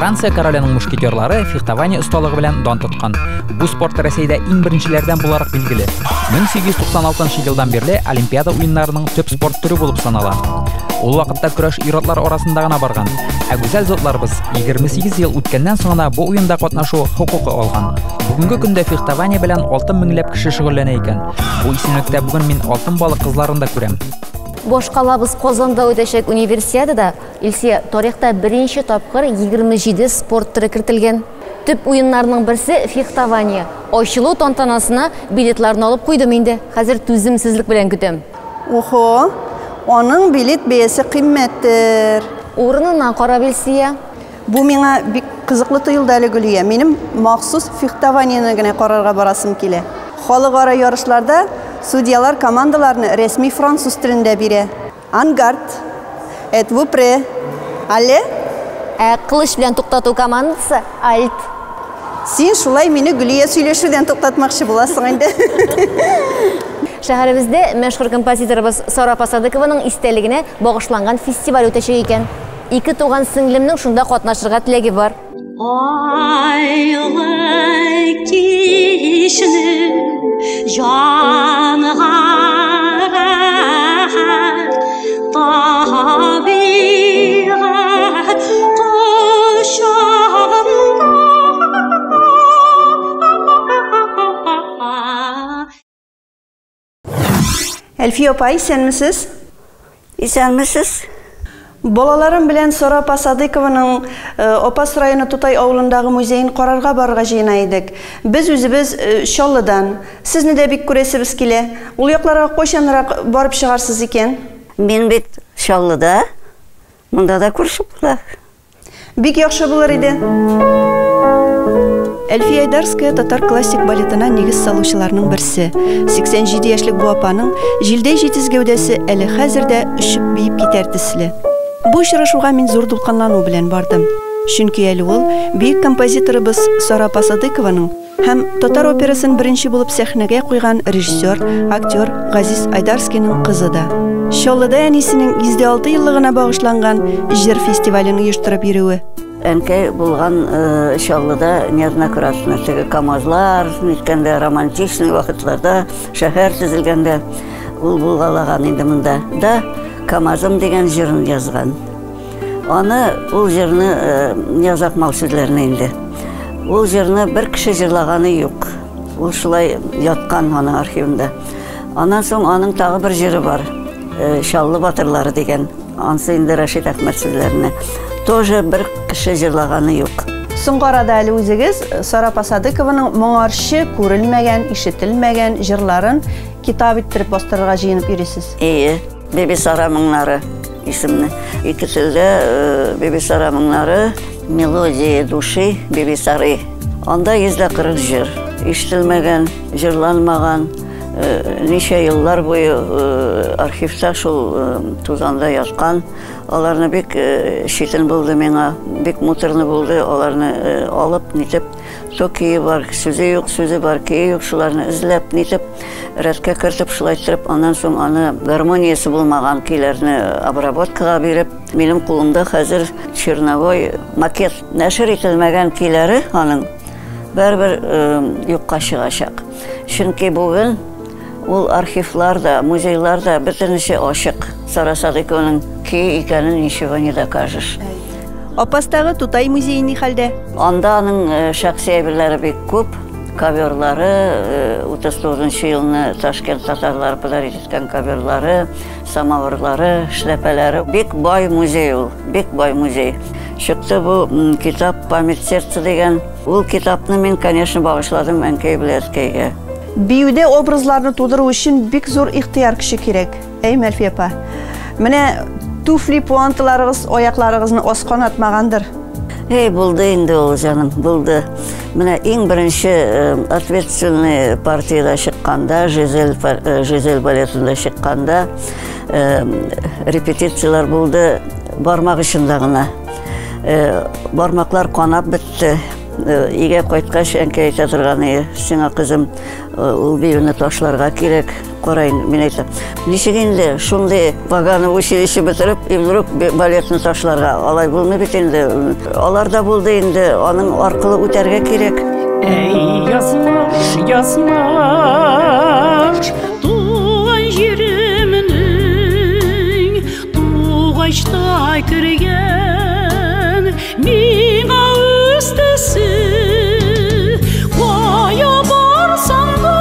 Франция королінің мушкетерлары фехтование ұсталығы белән дан тоткан. Бу спорт Рәсәйдә иң беренчеләрдән буларак билгеле. 1896 елдан бирле Олимпиада уеннарының төп спорт түрі булып санала. Ул вакытта көрәш ир-атлар арасында гына барган. Ә гүзәл затларыбыз 28 ел үткәннән соң гына бу уенда катнашу хукукы алган. Бүгенге көндә фехтование белән 6 меңләп кеше шөгыльләнә икән. Бу исемлектә бүген мин алтын балык кызларын да күрәм. Бош калабыз Казанда үтәчәк универсиадада Илсия тарихта беренче тапкыр 27 спорт түрі кертелгән. Төп уеннарның берсе фехтование. Ачылу тантанасына билетларны алып куйдым инде. Хәзер түземсезлек белән көтәм. Охо, аның билет бәясе кыйммәттер. Урынына карап Илсия. Бу миңа бик кызыклы тоелды әле Гөлия. Минем махсус фехтованиене генә карарга барасым килә. Халыкара ярышларда судьялар командаларны рәсми француз телендә бирә. Ангард, êtes-vous prêts? Allez? Кылыч белән туктату командасы Альт. Син шулай мине Гөлия сөйләшүдән туктатмакчы буласың инде. Шәһәребездә мәшһүр композиторыбыз Сара Пасадыкованың истәлегенә багышланган фестиваль үтәчәк икән. Ике туган сеңлемнең шунда катнашырга теләге бар. Айлы кишне жанга табигать кошамда. Әлфия апай, исәнмесез? Исәнмесез? Балаларым белән Сара Пасадыкованың Опас районы Тутай авылындагы музейын карарга барырга җыена идек. Без үзебез Чаллыдан. Сезне дә бик күрәсебез килә. Ул якларга кайчанрак барып чыгарсыз икән? Мин бит Чаллыда. Монда да күршеп була. Бик яхшы булыр иде. Әлфия Айдарская татар классик балетына нигез салучыларның берсе. 87 яшьлек бу апаның җилдәй җитез гәүдәсе әле хәзердә өшеп биеп китәр төсле. Бу очрашуга мин зур дулкынлану белән бардым. Чөнки әле ул бик композиторыбыз Сара Пасадыкованың һәм татар операсын беренче булып сәхнәгә куйган режиссер, актер Газиз Айдарскийның кызы да. Чаллыда әнисенең 106 еллыгына багышланган җыр фестивален оештырып йөрүе. Әнкәй булган Чаллыда неоднократно теге камазлар, ниткәндә романтичный вакытларда, шәһәр төзелгәндә ул булгалаган инде монда. Да Камазым дигән җырын язган. Аны ул җырны язакмал сүзләрне инде. Ул җырны бер кеше җырлаганы юк. Ул шулай яткан аның архивында. Аннан соң аның тагы бер җыры бар. Чаллы батырлары дигән. Ансы инде Рәшит Әхмәт сүзләрне. Тоже бер кеше җырлаганы юк. Соңгы арада әле үзегез Сара Пасадыкованың моңарчы, күрелмәгән, ишетелмәгән җырларын китап иттереп бастырырга җыенып йөрисез. Беби Сара моңнары исемне. Ике телдә Беби Сара моңнары, мелодия души Беби Сары. Анда 140 җыр. Ишетелмәгән, җырланмаган, ничә еллар буе архивта шул тузанда яткан. Аларны бик шитен булды миңа, бик муторны булды. Аларны алып, нитеп, токи бар, сүзе юк, сүзе бар, ки юк, шуларны изләп, нитеп, рәткә кертеп, шулай итеп, аннан соң аны гармониясе булмаган көйләрне обработкага биреп, минем кулымда хәзер черновой макет нәшер ителмәгән көйләре аның бер юкка чыгачак. Чөнки бүген ул архивларда, музейларда бөтенчә ачык. Сара Садыкованың көй икәнен ничего не докажешь. Опастагы Тутай музейы ни хәлдә? Анда аның шәхси әйберләре бик күп. Коверлары, 39 елны Ташкент татарлары подарит иткән коверлары, самоварлары, шляпәләре. Бик бай музей ул, бик бай музей. Чыкты бу китап «Память сердца» дигән. Ул китапны мин, конечно, багышладым әнкәй беләскәйгә. Биюдә образларны тудыру өчен бик зур ихтыяр кеше кирәк. Әлфия апа. Менә туфли пуанталарыгыз, аякларыгызны аскан атмагандыр. Булды инде ул җаным, булды. Менә иң беренче ответственный партияда чыкканда, Жизель балетында чыкканда репетициялар булды бармак очында гына. Бармаклар канап бетте. Иге кайткач әнкәй әйтә торган иде, сиңа кызым, ул бивне ташларга кирәк. Карайын, мен әйтәм. Ничек инде шундый ваганы училище бетереп, и вдруг балетны ташларга, алай булмый бит инде. Алар да булды инде, аның аркылы үтәргә кирәк. Эй, язмаш, язмаш, туган җиремнең тугачтай кергән миңа үстесе кая барсаң да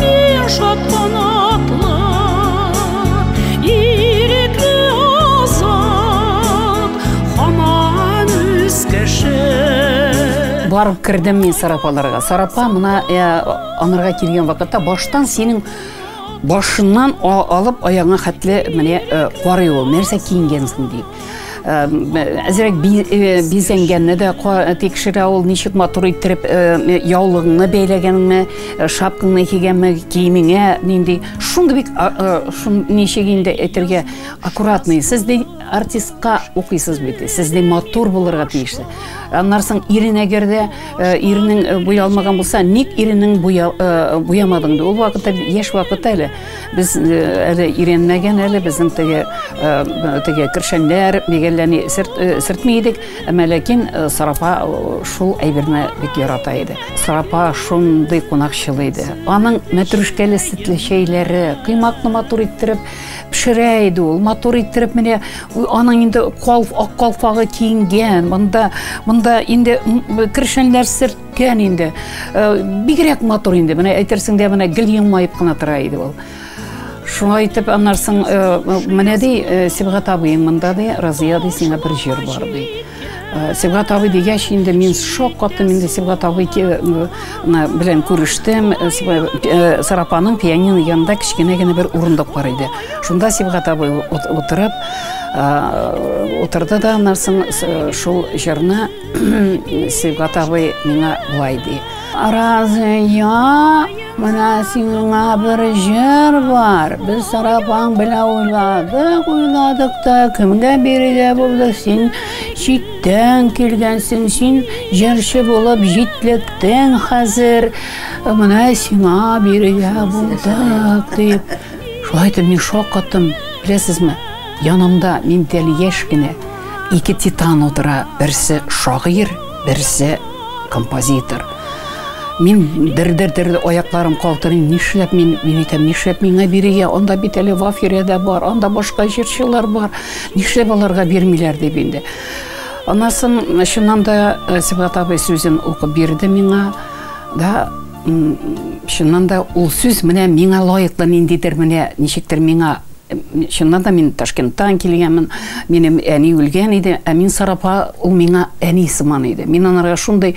мин шатлан атлап ирекле азат һаман үз кеше. Барып кірдім мен Сарапаларға. Сарапа мына анырға келген вақытта баштан сенің башынан алып аяғыңа хәтле менә қарый ол, нәрсә киінгенсің deyip. Әзірек бизенгенне де текшіре ол нешік матур иттеріп яулығыңны бәйләгеніңі, шапкыңны кигенме, киіміңе нендей. Шунды бек нешегінде әтерге аккуратный. Сізде артистқа оқисыз беті, сізде матур болырға тейші. Аннарсың ирин әгерде ирінің бұялмаған болса, ник ирінің бұямадыңды? Ол вақытта, еш вақытта әлі. Біз әлі иренмеген әлі, біздің теге кіршәнлер, мегелләні сіртмейдік. Әмәләкен Сарапа шул әйбірні бек ярата еді. Сарапа шундай қонақшылы еді. Аның мәтрүшкәлі сітлі шейлері, қимақны матур иттеріп, пішірәйді ол, матур иттеріп, мене аның енді ақ қалфағы кейінген, мұнда енді кіршәнлер сірткен енді. Бигірек матур енді, әйтерсің де гіл емайып қына тұрайды ол. Шуңа айтып, анарсың, мінәдей Сибғат абыйың мұнда дей, Разия дей, сеңа бір жер бар дей. Сибғат абый дегеш, енді мен шоқ қаттым, енді Сибғат абый білен көріштім, Сарапаның пианино янында кішкене бір орындық бар еді. Шунда Сибғат абый отырды да, анарсың, шул жерні Сибғат абый меңа бұлай дей. Разия, мына сиңа бір жер бар. Біз Сарапаң біле ойладық та, кімге береге болды? Сен шиттен келгенсің, сен жерші болып жетліктен қазір. Мына сиңа береге болдық deyip. Шуайды мен шоқ қаттым, білесіз ме? Янымда мен дәл ешкіне екі титан отыра, бірсі шағыр, бірсі композитор. Мен дір-дір аяқларым қалтырын, нешлеп мен етем, нешлеп меңа береге, онда бит әлі Вафиреде бар, онда башқа жершілер бар, нешлеп оларға бермейлер деп енді. Анасын, шыннан да Сибғат абай сөзін оқып берді меңа, да, шыннан да ол сөз міне меңа лайықлы нендедір міне нешектір меңа. Шыннан да мен Ташкенттан келгенмін, менің әни өлген еді, әмин Сарапа ол меңа әни сыман еді. Мен анарға шундай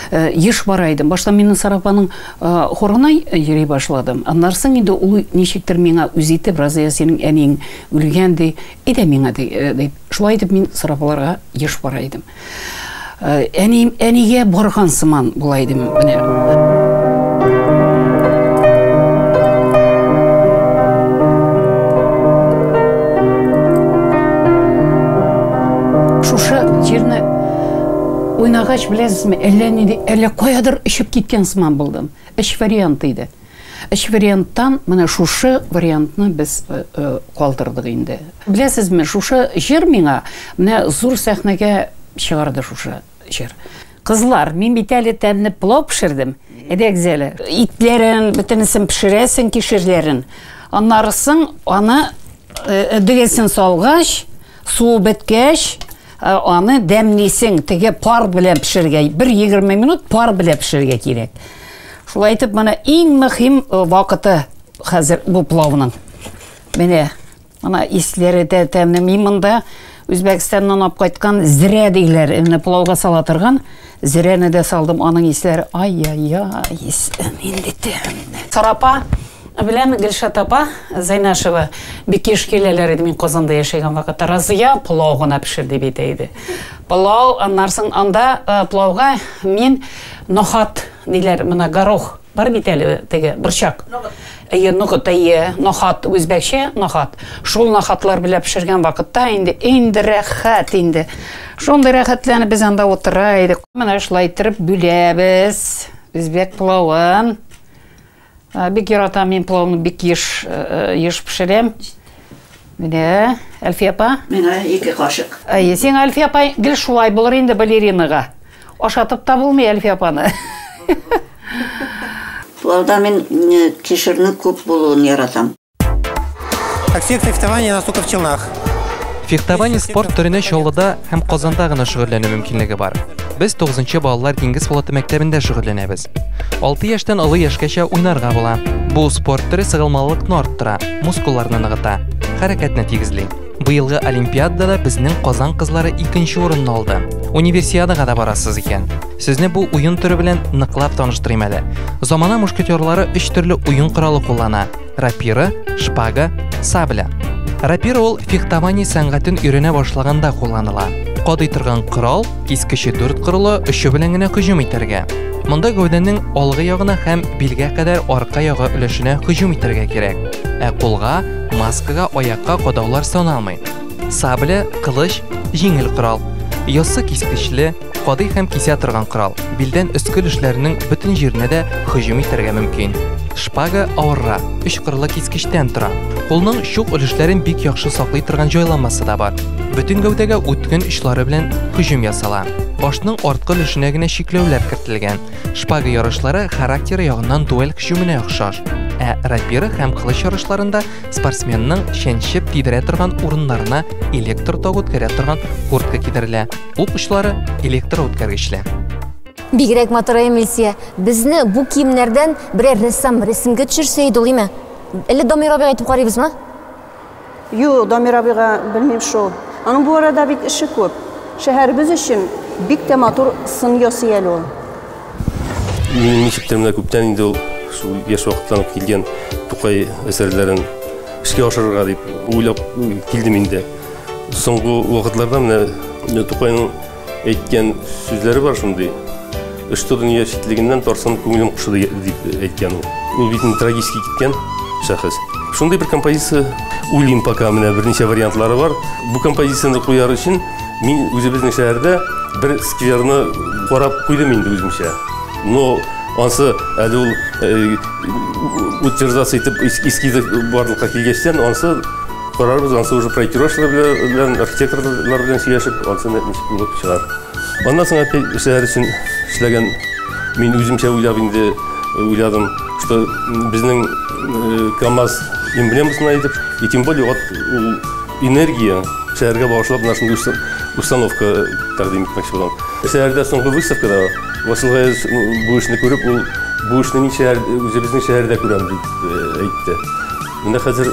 еш барайдым. Башта менің Сарапаның хорына ери башладым. Анарсың еді ол нешектір меңа үзетіп, Разия сенің әнең өлген де, еді меңа де. Шулай етіп мен Сарапаларға еш барайдым. Әниге барған сыман болайдым. Жерні ойнағаш білесіз ме, әлі қоядыр ішіп кеткен сыман болдым. Үш вариант еді. Үш варианттан, мына шушы вариантны біз қалдырдық енді. Білесіз ме, шушы жер меңа, мына зұр сәхнеге шығарды шушы жер. Қызлар, мен бетәлі тәмініп плов пішірдім. Әдек зәлі. Итлерін, бітінісін пішіресін, кешірлерін. Анарысың, аны дүгесін салғаш, су біткеш, аны дәмнесің, теге пар білен пішірге, 1-20 минут пар білен пішірге керек. Шулай айтып, мына ең мұхим вақыты қазір бұл плавның. Міне, мына естілері тәмні мимында Өзбекстаннан ап қайтқан зірә дейлер, плавға салатырған, зірәні де салдым, аның естілері, ай-ай-ай, енді тәмні. Сарапа, білем, Гүлшат апа, Зайнашева, бекеш келелер еді мен Қозанда ешеген вақытта. Разия плауғына пішірді бетейді. Плау, анарсың анда плауға мен нохат, нейлер, мына горох бар бит әле теге борчак. Ноғыт, нохат, үзбәкчә нохат. Шул нохатлар белән пешергән вакытта инде рәхәт инде. Шундый рәхәтләнеп без анда утыра идек. Менә шулай итеп бүләбез. Үзбәк плавын. Бик яратам мин плавны, бик еш пешерәм. Менә Әлфия апа. Менә 2 кашык. Син Әлфия апа гел шулай булыр инде балеринага. Ашатып та булмый Әлфия апаны. Плавда мен кишерне күп булуын яратам. Как секция фехтования на стуков челнах. Фехтование спорт түренә Чаллыда һәм Казанда гына шөгыльләнү мөмкинлеге бар. Без 9нчы балалар диңгез флоты мәктәбендә шөгыльләнәбез. 6 яшьтән олы яшькәчә уйнарга була. Бу спорт төре сыгылмалылыкны арттыра, мускулларны ныгыта, хәрәкәтне тигезли. Быелгы Олимпиадада безнең Казан кызлары 2нче урынны алды. Универсиадага да барасыз икән. Сезне бу уен түре белән ныклап таныштырыйм әле. Замана мушкетерлары 3 төрле уен коралы куллана: рапира, шпага, сабля. Рапира ул фехтование сәнгатен өйрәнә башлаганда кулланыла. Кадый торган корал кискече 4 корылы өче белән генә һөҗүм итәргә. Монда гәүдәнең алгы ягына һәм билгә кадәр арка ягы өлешенә һөҗүм итәргә кирәк. Кулга, маскага, аякка кадаулар саналмый. Сабля, кылыч, җиңел корал. Ясы кискечле, кадый һәм кисә торган корал. Билдән өскел эшләренең бөтен җиренә дә һөҗүм итәргә мөмкин. Шпага авырра, 3 кырлы кискечтән тора. Кулның чук өлешләрен бик яхшы саклый торган җайланмасы да бар. Бөтен гәүдәгә үткән очлары белән һөҗүм ясала. Башның арткы өлешенә генә чикләүләр кертелгән. Шпага ярышлары характеры ягыннан дуэль һөҗүменә охшаш. Рапира һәм кылыч ярышларында спортсменның чәнчеп тидерә торган урыннарына электр тогы үткәрә торган куртка кидерелә. Ук очлары электр үткәргечле. Бигрәк матур Эмилсия, безне бу киемнәрдән берәр рәссам рәсемгә төшерсә иде ул име? Әле Дамир абыга әйтеп карыйбызмы? Юк, Дамир абыга белмим шул. Аның бу арада бит эше күп. Шәһәребез өчен бик тә матур сын ясый әле ул. Минем ничектән күптән инде ул шул яшь вакыттан килгән Тукай әсәрләрен эшкә ашырырга дип уйлап килдем инде. Соңгы вакытларда менә Тукайның әйткән сүзләре бар шундый. Что дөнья читлегеннән тарсын күңелем кушыды дип әйткән ул. Ул бит трагически киткән шәхес. Шундый бер композиция уйлыйм пока, менә берничә вариантлары бар. Бу композицияны куяр өчен мин үзебезнең шәһәрдә бер скверны карап куйдым инде үземчә. Но ансы әле ул утверждаться итеп эскизы барлыкка килгәчтән ансы карарбыз, ансы уже проектировщиклар белән, архитекторлар белән сөйләшеп, ансы ничек булып чыгар. Аннан соң опять шәһәр өчен эшләгән мин үземчә уйладым, что безнең КамАЗ эмблемасына итеп, и тем более вот энергия шәһәргә багышлап нашындай установка тәкъдим итмәкче булам. Шәһәрдә соңгы выставкада Василгай бу эшне күреп, ул бу эшне мин үзебезнең шәһәрдә күрәм дип әйтте. Менә хәзер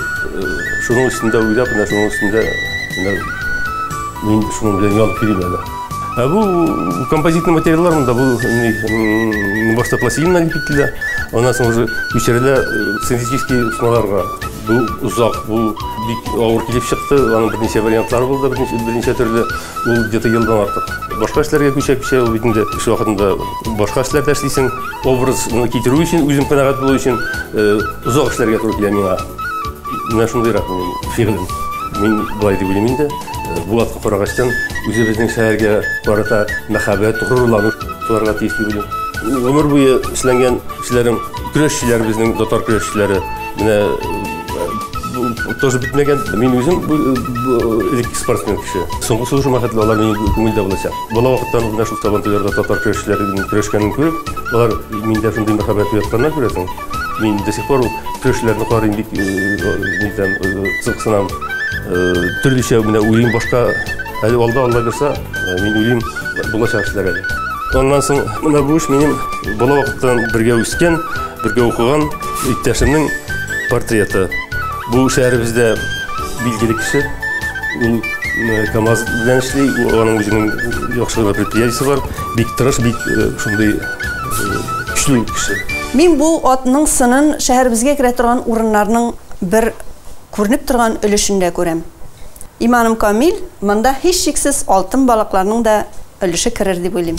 шуның өстендә уйлап, шуның өстендә мин шуның белән янып йөрим әле. Бу композитный материаллар монда бу башта пластилин ителә, аннан соң уже күчерелә синтетический смолаларга. Бу узак, бу бик авыр килеп чыкты, аның берничә вариантлары булды, берничә төрле, ул где-то елдан артык. Башка эшләргә күчә ул бит инде эш вакытында башка эшләрдә эшлисең, образны китерү өчен, үзем канәгать булу өчен узак эшләргә туры килә миңа. Менә шундыйрак фигылем. Мин булай дип уйлыйм инде. Бу атка карагачтан үзебезнең шәһәргә карата мәхәббәт, горурлану шуларга тиешле булып. Ömür буе эшләнгән эшләрем, көрәшчеләр безнең татар көрәшчеләре, менә тоже битмәгән. Мин үзем элек спортсмен кеше. Соңгы служба мәхәтле алар минем күңелдә булачак. Бала вакыттан менә шул Сабантуйларда татар көрәшчеләренең көрәшкәнен күреп, алар миндә шундый мәхәббәт уятканнан күрәсең. Мин до сих пор көрәшчеләрне карыйм, бик кызыксынам. Төрлечә менә уйлыйм башка, әле алда Алла берсә, мин уйлыйм булачак эшләр әле. Ondan soң менә бу эш минем бала вакыттан бергә үскән, бергә укыган иптәшемнең портреты. Бу шәһәребездә билгеле кеше. Ул КамАЗ белән эшли, аның үзенең яхшы предприятиесе бар. Бик тырыш, бик шундый көчле кеше. Мин бу атның сынын шәһәребезгә керә торган урыннарның бер күренеп торган өлешендә күрәм. Иманым камил, монда һичшиксез алтын балыкларның да өлеше керер дип уйлыйм.